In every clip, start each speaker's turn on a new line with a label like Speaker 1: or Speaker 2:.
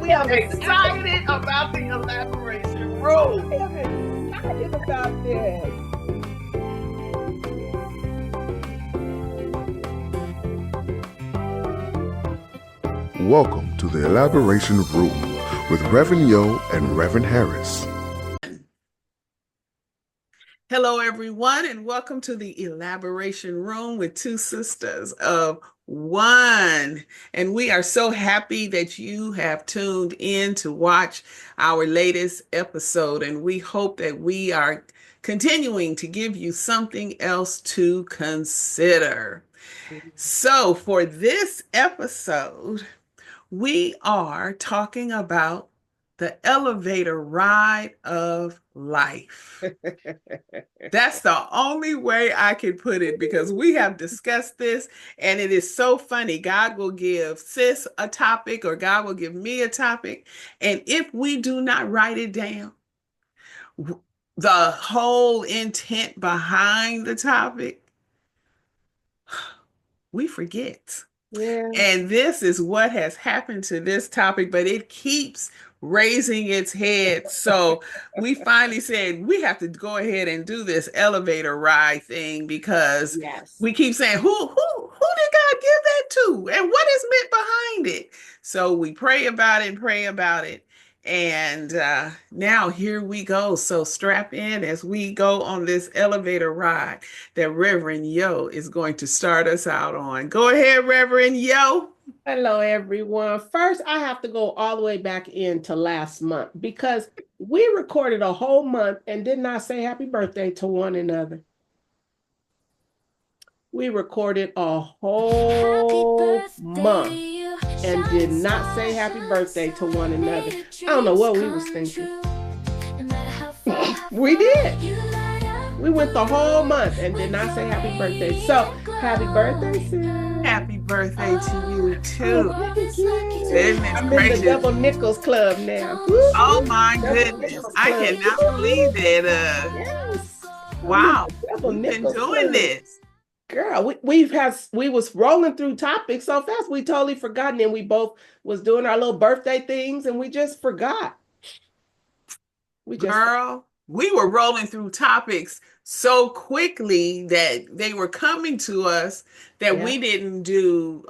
Speaker 1: We are
Speaker 2: excited.
Speaker 1: excited about the elaboration room.
Speaker 2: I am excited about this.
Speaker 3: Welcome to the Elaboration Room with Reverend Yo and Reverend Harris.
Speaker 1: Hello, everyone, and welcome to the Elaboration Room with two sisters of one. And we are so happy that you have tuned in to watch our latest episode. And we hope that we are continuing to give you something else to consider. So, for this episode, we are talking about the elevator ride of life. That's the only way I can put it because we have discussed this and it is so funny. God will give sis a topic or God will give me a topic. And if we do not write it down, the whole intent behind the topic, we forget.
Speaker 2: Yeah.
Speaker 1: And this is what has happened to this topic, but it keeps raising its head. So we finally said we have to go ahead and do this elevator ride thing because
Speaker 2: Yes.
Speaker 1: we keep saying, who did God give that to? And what is meant behind it? So we pray about it and pray about it. And now here we go. So strap in as we go on this elevator ride that Reverend Yo is going to start us out on. Go ahead, Reverend Yo.
Speaker 2: Hello, everyone. First, I have to go all the way back into last month because we recorded a whole month and did not say happy birthday to one another. We recorded a whole month and did not say happy birthday to one another. I don't know what we was thinking. We did. We went the whole month and did not say happy birthday. So, happy birthday, sis.
Speaker 1: Happy birthday to you, too.
Speaker 2: Oh, thank you.
Speaker 1: Goodness
Speaker 2: I'm
Speaker 1: gracious.
Speaker 2: in the Double Nickels Club now.
Speaker 1: Oh, my
Speaker 2: Double
Speaker 1: goodness.
Speaker 2: Nickels
Speaker 1: I
Speaker 2: Club.
Speaker 1: cannot believe that.
Speaker 2: Yes.
Speaker 1: Wow.
Speaker 2: Double
Speaker 1: We've been
Speaker 2: Nickels
Speaker 1: doing
Speaker 2: Club.
Speaker 1: this.
Speaker 2: Girl, we was rolling through topics so fast we totally forgotten, and we both was doing our little birthday things and we just forgot.
Speaker 1: Girl, we were rolling through topics so quickly that they were coming to us that we didn't do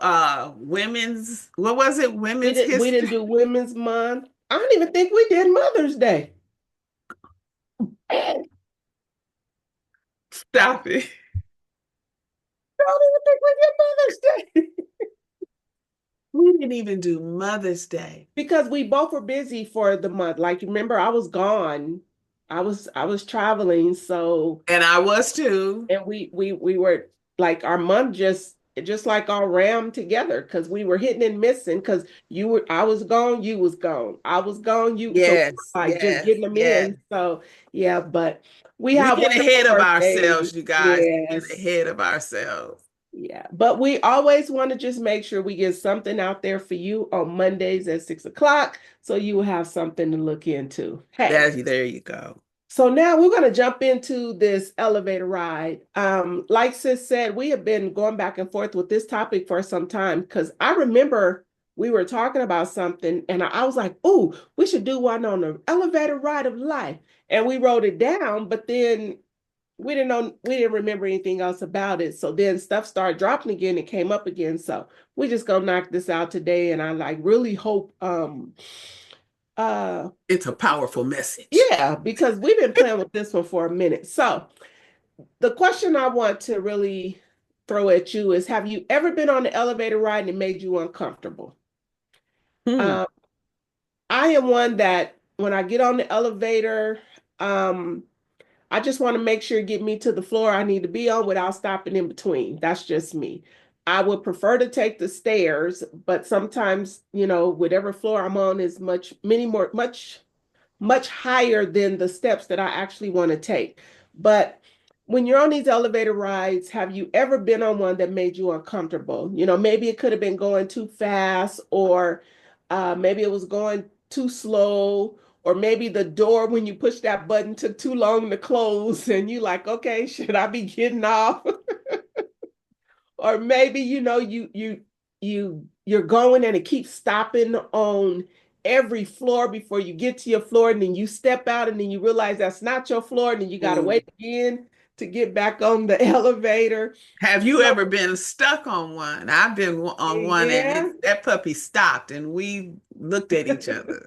Speaker 1: women's, what was it? Women's history.
Speaker 2: We didn't do Women's Month. I don't even think we did Mother's Day.
Speaker 1: Stop it.
Speaker 2: I don't even think we did Mother's Day.
Speaker 1: We didn't even do Mother's Day.
Speaker 2: Because we both were busy for the month. Like, remember, I was gone. I was traveling, so.
Speaker 1: And I was too.
Speaker 2: And we were like, our month just like all rammed together because we were hitting and missing because I was gone, you was gone. I was gone, you
Speaker 1: yes,
Speaker 2: so like just getting them in. So yeah, but we
Speaker 1: get ahead of
Speaker 2: birthdays.
Speaker 1: ourselves, you guys.
Speaker 2: Yes.
Speaker 1: Get ahead of ourselves.
Speaker 2: Yeah, but we always want to just make sure we get something out there for you on Mondays at 6 o'clock, so you will have something to look into.
Speaker 1: Hey, there you go.
Speaker 2: So now we're going to jump into this elevator ride. Like sis said, we have been going back and forth with this topic for some time because I remember we were talking about something and I was like, oh, we should do one on the elevator ride of life. And we wrote it down, but then we didn't remember anything else about it. So then stuff started dropping again. It came up again. So we're just going to knock this out today. And I really hope
Speaker 1: it's a powerful message.
Speaker 2: Yeah, because we've been playing with this one for a minute. So the question I want to really throw at you is, have you ever been on the elevator ride and it made you uncomfortable? I am one that when I get on the elevator, I just want to make sure it get me to the floor I need to be on without stopping in between. That's just me. I would prefer to take the stairs, but sometimes, whatever floor I'm on is much higher than the steps that I actually want to take. But when you're on these elevator rides, have you ever been on one that made you uncomfortable? Maybe it could have been going too fast, or maybe it was going too slow, or maybe the door when you push that button took too long to close and you like, okay, should I be getting off? Or maybe you're going and it keeps stopping on every floor before you get to your floor, and then you step out and then you realize that's not your floor, and then you got to wait again to get back on the elevator.
Speaker 1: Have you ever been stuck on one? I've been on one, and
Speaker 2: Yeah.
Speaker 1: that puppy stopped, and we looked at each other.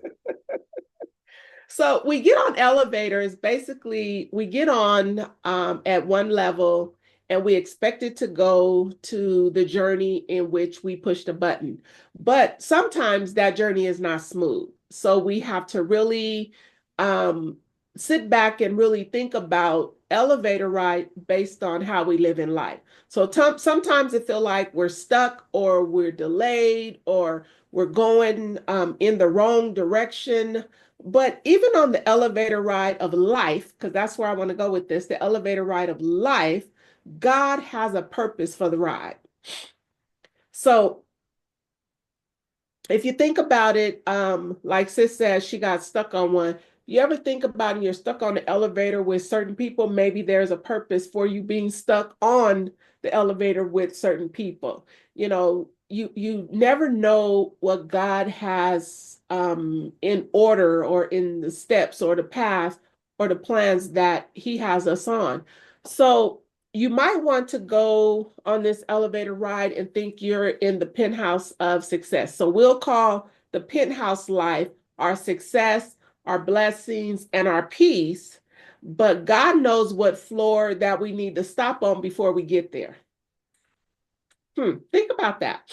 Speaker 2: So we get on elevators. Basically, we get on at one level and we expect it to go to the journey in which we push the button. But sometimes that journey is not smooth. So we have to really um, sit back and really think about elevator ride based on how we live in life. So sometimes it feel like we're stuck or we're delayed or we're going in the wrong direction. But even on the elevator ride of life, because that's where I want to go with this, the elevator ride of life, God has a purpose for the ride. So if you think about it, like Sis says, she got stuck on one. You ever think about it, you're stuck on the elevator with certain people, maybe there's a purpose for you being stuck on the elevator with certain people. You know, you never know what God has in order or in the steps or the path or the plans that he has us on. So you might want to go on this elevator ride and think you're in the penthouse of success. So we'll call the penthouse life our success, our blessings, and our peace. But God knows what floor that we need to stop on before we get there. Think about that.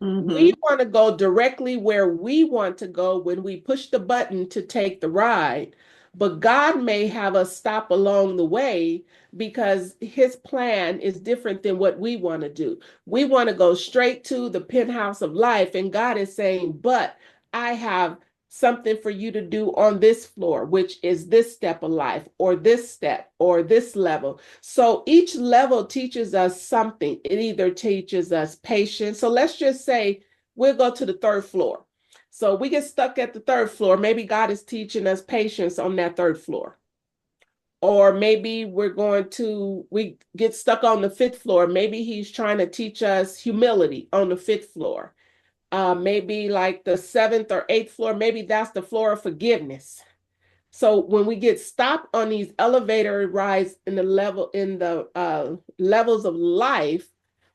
Speaker 2: We want to go directly where we want to go when we push the button to take the ride, but God may have us stop along the way because his plan is different than what we want to do. We want to go straight to the penthouse of life, and God is saying, but I have something for you to do on this floor, which is this step of life, or this step, or this level. So each level teaches us something. It either teaches us patience. So let's just say we'll go to the third floor. So we get stuck at the third floor. Maybe God is teaching us patience on that third floor. Or maybe we get stuck on the fifth floor. Maybe he's trying to teach us humility on the fifth floor. Maybe like the seventh or eighth floor, maybe that's the floor of forgiveness. So when we get stopped on these elevator rides in the levels of life,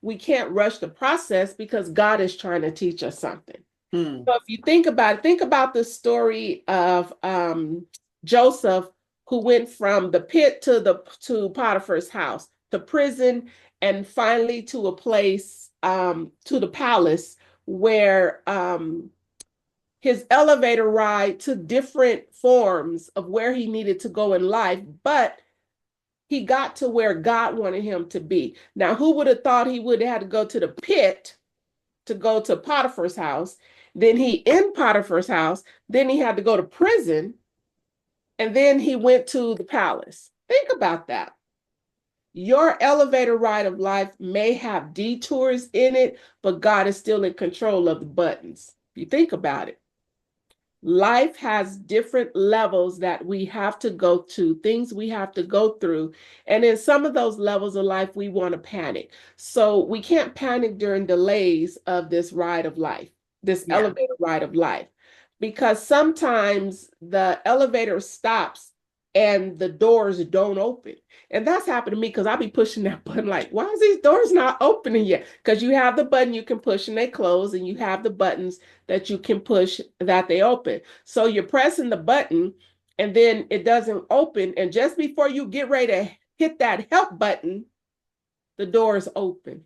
Speaker 2: we can't rush the process because God is trying to teach us something. So if you think about the story of Joseph, who went from the pit to Potiphar's house, to prison, and finally to a place to the palace where his elevator ride took different forms of where he needed to go in life, but he got to where God wanted him to be. Now, who would have thought he would have had to go to the pit to go to Potiphar's house? Then he in Potiphar's house, then he had to go to prison, and then he went to the palace. Think about that. Your elevator ride of life may have detours in it, but God is still in control of the buttons. If you think about it. Life has different levels that we have to go to, things we have to go through. And in some of those levels of life, we want to panic. So we can't panic during delays of this ride of life, this elevator ride of life, because sometimes the elevator stops and the doors don't open. And that's happened to me because I'll be pushing that button like, why is these doors not opening yet? Because you have the button you can push and they close, and you have the buttons that you can push that they open. So you're pressing the button and then it doesn't open. And just before you get ready to hit that help button, the door is open.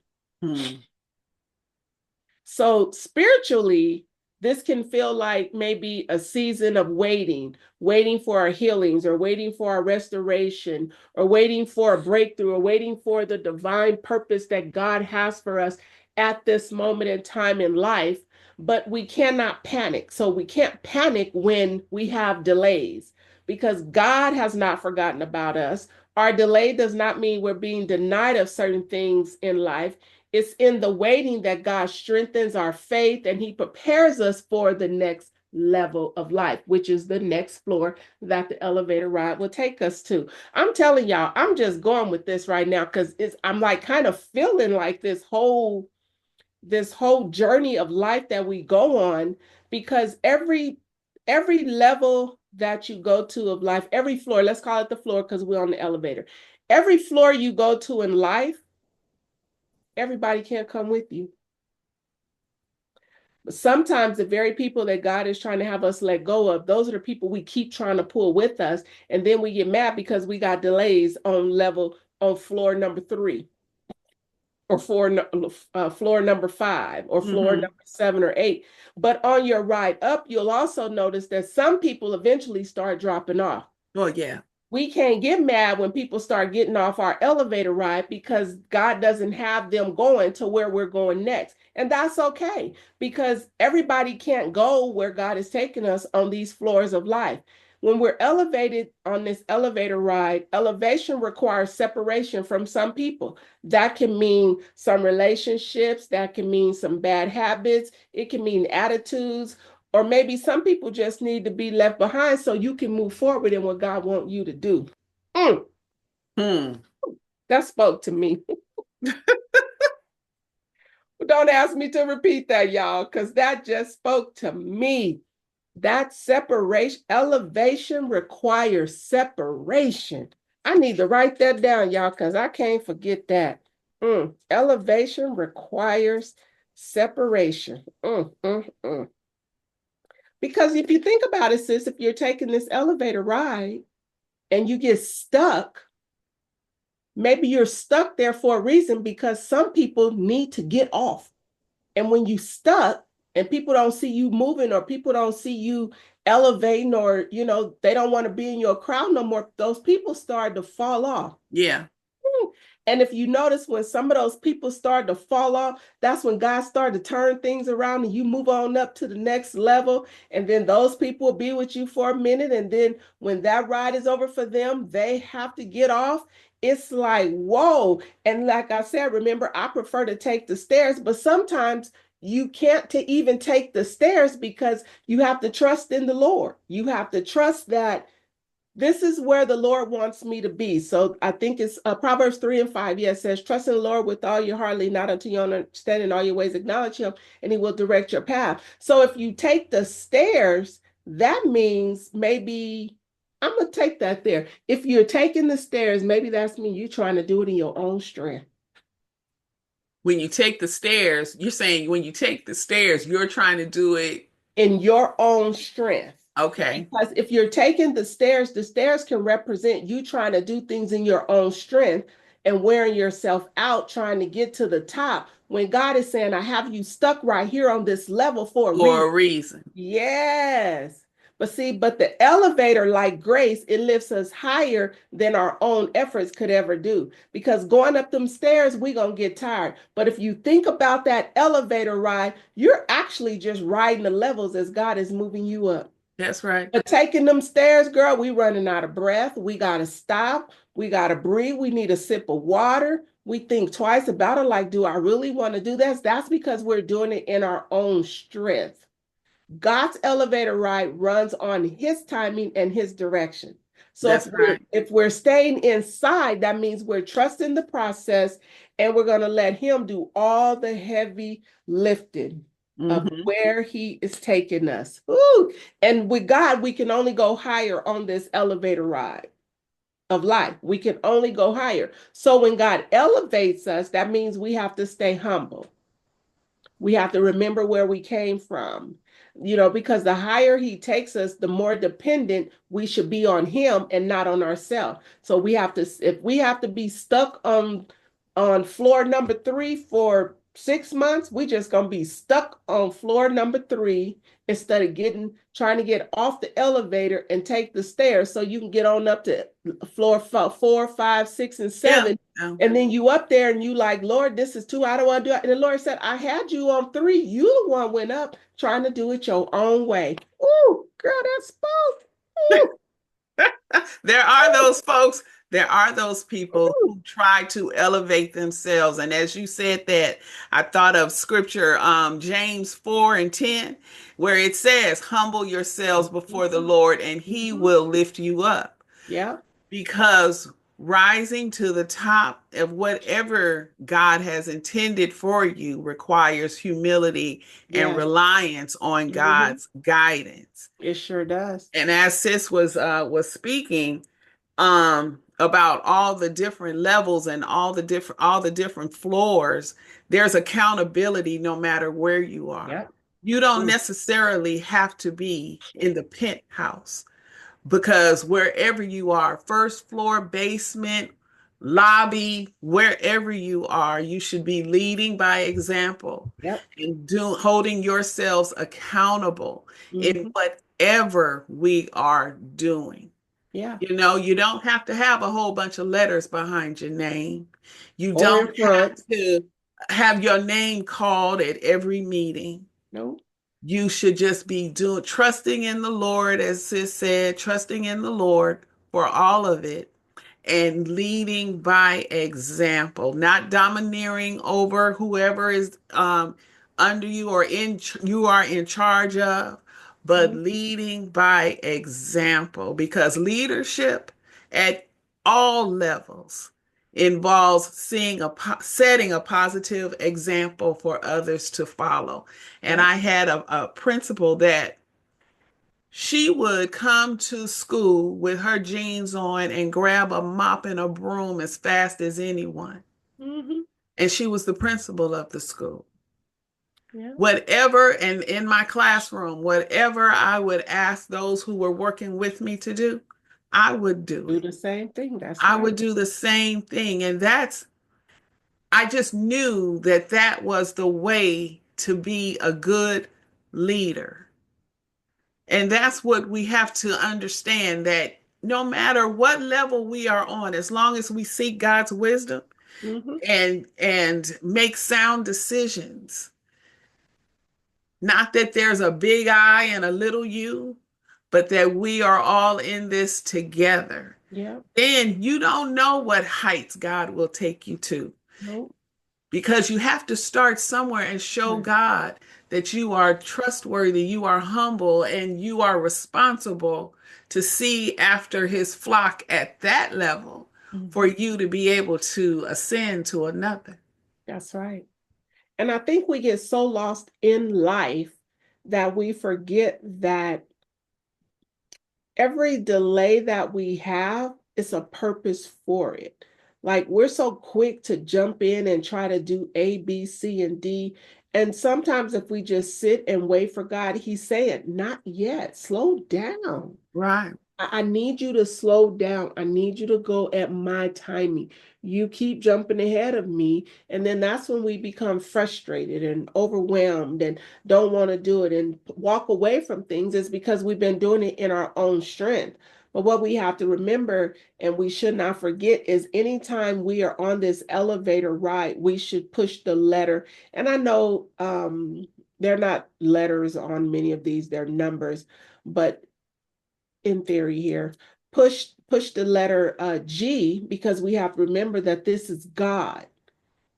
Speaker 2: So spiritually, this can feel like maybe a season of waiting for our healings, or waiting for our restoration, or waiting for a breakthrough, or waiting for the divine purpose that God has for us at this moment in time in life. But we cannot panic. So we can't panic when we have delays, because God has not forgotten about us. Our delay does not mean we're being denied of certain things in life. It's in the waiting that God strengthens our faith, and he prepares us for the next level of life, which is the next floor that the elevator ride will take us to. I'm telling y'all, I'm just going with this right now because I'm like kind of feeling like this whole journey of life that we go on, because every every level that you go to of life, every floor, let's call it the floor because we're on the elevator. Every floor you go to in life, everybody can't come with you. But sometimes the very people that God is trying to have us let go of, those are the people we keep trying to pull with us. And then we get mad because we got delays on floor number 3 or floor number 5 or floor
Speaker 1: Mm-hmm.
Speaker 2: number 7 or 8. But on your ride up, you'll also notice that some people eventually start dropping off.
Speaker 1: Oh, yeah.
Speaker 2: We can't get mad when people start getting off our elevator ride because God doesn't have them going to where we're going next. And that's okay because everybody can't go where God is taking us on these floors of life. When we're elevated on this elevator ride, elevation requires separation from some people. That can mean some relationships, that can mean some bad habits, it can mean attitudes, or maybe some people just need to be left behind so you can move forward in what God wants you to do. Mm,
Speaker 1: Hmm.
Speaker 2: that spoke to me. Don't ask me to repeat that, y'all, because that just spoke to me. That separation, elevation requires separation. I need to write that down, y'all, because I can't forget that. Elevation requires separation. Because if you think about it, sis, if you're taking this elevator ride and you get stuck, maybe you're stuck there for a reason because some people need to get off. And when you stuck and people don't see you moving or people don't see you elevating or, they don't want to be in your crowd no more, those people start to fall off.
Speaker 1: Yeah.
Speaker 2: And if you notice when some of those people start to fall off, that's when God started to turn things around and you move on up to the next level. And then those people will be with you for a minute. And then when that ride is over for them, they have to get off. It's like, whoa. And like I said, remember, I prefer to take the stairs, but sometimes you can't even take the stairs because you have to trust in the Lord. You have to trust that this is where the Lord wants me to be. So I think it's Proverbs 3:5. Yeah, it says, trust in the Lord with all your heart, lean not unto your own understanding, all your ways acknowledge him, and he will direct your path. So if you take the stairs, that means maybe I'm going to take that there. If you're taking the stairs, maybe that's mean you're trying to do it in your own strength.
Speaker 1: When you take the stairs, you're saying when you take the stairs, you're trying to do it
Speaker 2: in your own strength.
Speaker 1: Okay.
Speaker 2: Because if you're taking the stairs can represent you trying to do things in your own strength and wearing yourself out trying to get to the top. When God is saying, I have you stuck right here on this level for
Speaker 1: a reason.
Speaker 2: Yes. But the elevator, like grace, it lifts us higher than our own efforts could ever do. Because going up them stairs, we're going to get tired. But if you think about that elevator ride, you're actually just riding the levels as God is moving you up.
Speaker 1: That's right.
Speaker 2: But taking them stairs, girl, we running out of breath. We got to stop. We got to breathe. We need a sip of water. We think twice about it. Like, do I really want to do this? That's because we're doing it in our own strength. God's elevator ride runs on his timing and his direction. So if we're staying inside, that means we're trusting the process and we're going to let him do all the heavy lifting of where he is taking us. Ooh. And with God, we can only go higher on this elevator ride of life. We can only go higher. So when God elevates us, that means we have to stay humble. We have to remember where we came from, because the higher he takes us, the more dependent we should be on him and not on ourselves. So if we have to be stuck on floor number 3 for 6 months, we just going to be stuck on floor number 3 instead of trying to get off the elevator and take the stairs so you can get on up to floor 4, 5, 6, and 7. Yeah. And then you up there and you like, Lord, this is too, I don't want to do it. And the Lord said, I had you on 3. You the one went up trying to do it your own way. Ooh, girl, that spoke.
Speaker 1: There are those folks. There are those people who try to elevate themselves. And as you said that, I thought of scripture, James 4:10, where it says, humble yourselves before the Lord and he will lift you up.
Speaker 2: Yeah.
Speaker 1: Because rising to the top of whatever God has intended for you requires humility and
Speaker 2: Yes.
Speaker 1: reliance on
Speaker 2: Mhm.
Speaker 1: God's guidance.
Speaker 2: It sure does.
Speaker 1: And as sis was speaking about all the different levels and all the different floors, there's accountability no matter where you are.
Speaker 2: Yep.
Speaker 1: You don't
Speaker 2: Mm.
Speaker 1: necessarily have to be in the penthouse, because wherever you are, first floor, basement, lobby, wherever you are, you should be leading by example
Speaker 2: Yep.
Speaker 1: and holding yourselves accountable in
Speaker 2: Mhm.
Speaker 1: whatever we are doing.
Speaker 2: Yeah.
Speaker 1: You know, you don't have to have a whole bunch of letters behind your name. You
Speaker 2: Or
Speaker 1: don't
Speaker 2: in front.
Speaker 1: have to have your name called at every meeting.
Speaker 2: Nope.
Speaker 1: You should just be doing trusting in the Lord, as sis said, trusting in the Lord for all of it and leading by example, not domineering over whoever is under you or you are in charge of, but
Speaker 2: Mhm.
Speaker 1: leading by example, because leadership at all levels involves setting a positive example for others to follow. And
Speaker 2: Yep.
Speaker 1: I had a principal that she would come to school with her jeans on and grab a mop and a broom as fast as anyone.
Speaker 2: Mhm.
Speaker 1: And she was the principal of the school.
Speaker 2: Yeah.
Speaker 1: Whatever, and in my classroom, whatever I would ask those who were working with me to do, I would do
Speaker 2: Do
Speaker 1: it.
Speaker 2: the same thing. That's
Speaker 1: I
Speaker 2: right.
Speaker 1: would do the same thing. And I just knew that that was the way to be a good leader. And that's what we have to understand, that no matter what level we are on, as long as we seek God's wisdom
Speaker 2: Mhm.
Speaker 1: and make sound decisions, not that there's a big I and a little you, but that we are all in this together,
Speaker 2: Yep.
Speaker 1: then you don't know what heights God will take you to,
Speaker 2: Nope.
Speaker 1: because you have to start somewhere and show
Speaker 2: Right.
Speaker 1: God that you are trustworthy, you are humble, and you are responsible to see after his flock at that level for
Speaker 2: Mhm.
Speaker 1: you to be able to ascend to another.
Speaker 2: That's right. And I think we get so lost in life that we forget that every delay that we have is a purpose for it. Like we're so quick to jump in and try to do A, B, C, and D. And sometimes if we just sit and wait for God, He's saying, not yet, slow down.
Speaker 1: Right.
Speaker 2: I need you to slow down. I need you to go at my timing. You keep jumping ahead of me. And then that's when we become frustrated and overwhelmed and don't want to do it and walk away from things, is because we've been doing it in our own strength. But what we have to remember, and we should not forget, is anytime we are on this elevator ride, we should push the letter. And I know they're not letters on many of these, they're numbers, but in theory here, push the letter G, because we have to remember that this is God,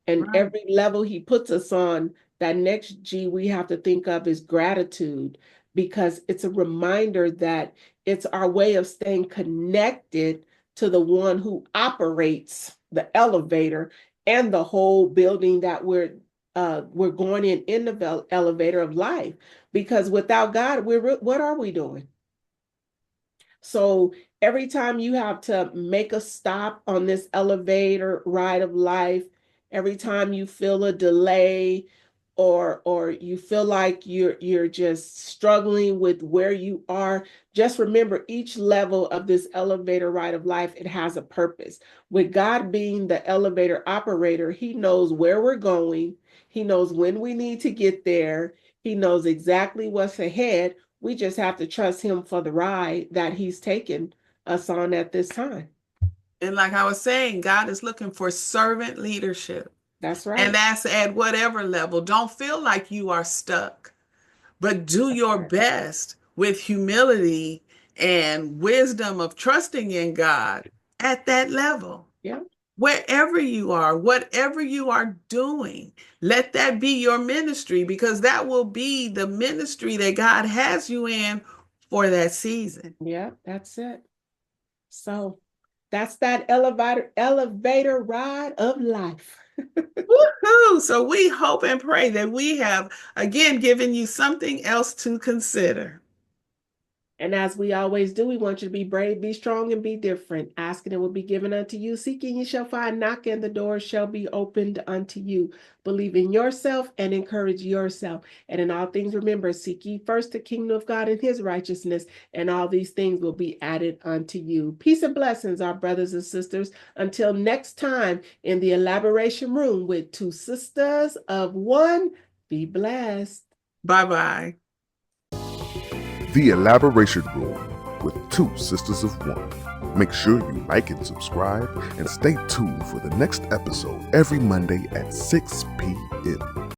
Speaker 2: and
Speaker 1: Right.
Speaker 2: every level he puts us on, that next G we have to think of is gratitude, because it's a reminder that it's our way of staying connected to the one who operates the elevator and the whole building that we're going in the elevator of life. Because without God, what are we doing? So every time you have to make a stop on this elevator ride of life, every time you feel a delay, or you feel like you're just struggling with where you are, just remember each level of this elevator ride of life, it has a purpose. With God being the elevator operator, He knows where we're going. He knows when we need to get there. He knows exactly what's ahead. We just have to trust Him for the ride that He's taken us on at this time.
Speaker 1: And like I was saying, God is looking for servant leadership.
Speaker 2: That's
Speaker 1: And
Speaker 2: right.
Speaker 1: that's at whatever level. Don't feel like you are stuck, but do
Speaker 2: That's
Speaker 1: your
Speaker 2: right.
Speaker 1: best with humility and wisdom of trusting in God at that level.
Speaker 2: Yeah.
Speaker 1: Wherever you are, whatever you are doing, let that be your ministry, because that will be the ministry that God has you in for that season.
Speaker 2: Yeah. That's it. So That's that elevator ride of life.
Speaker 1: Woohoo! So we hope and pray that we have again given you something else to consider.
Speaker 2: And as we always do, we want you to be brave, be strong, and be different. Asking, it will be given unto you. Seeking, you shall find. Knocking, the door shall be opened unto you. Believe in yourself and encourage yourself. And in all things, remember, seek ye first the kingdom of God and his righteousness, and all these things will be added unto you. Peace and blessings, our brothers and sisters. Until next time in the elaboration room with two sisters of one, be blessed.
Speaker 1: Bye-bye.
Speaker 3: The Elaboration Room with two sisters of one. Make sure you like and subscribe and stay tuned for the next episode every Monday at 6 p.m.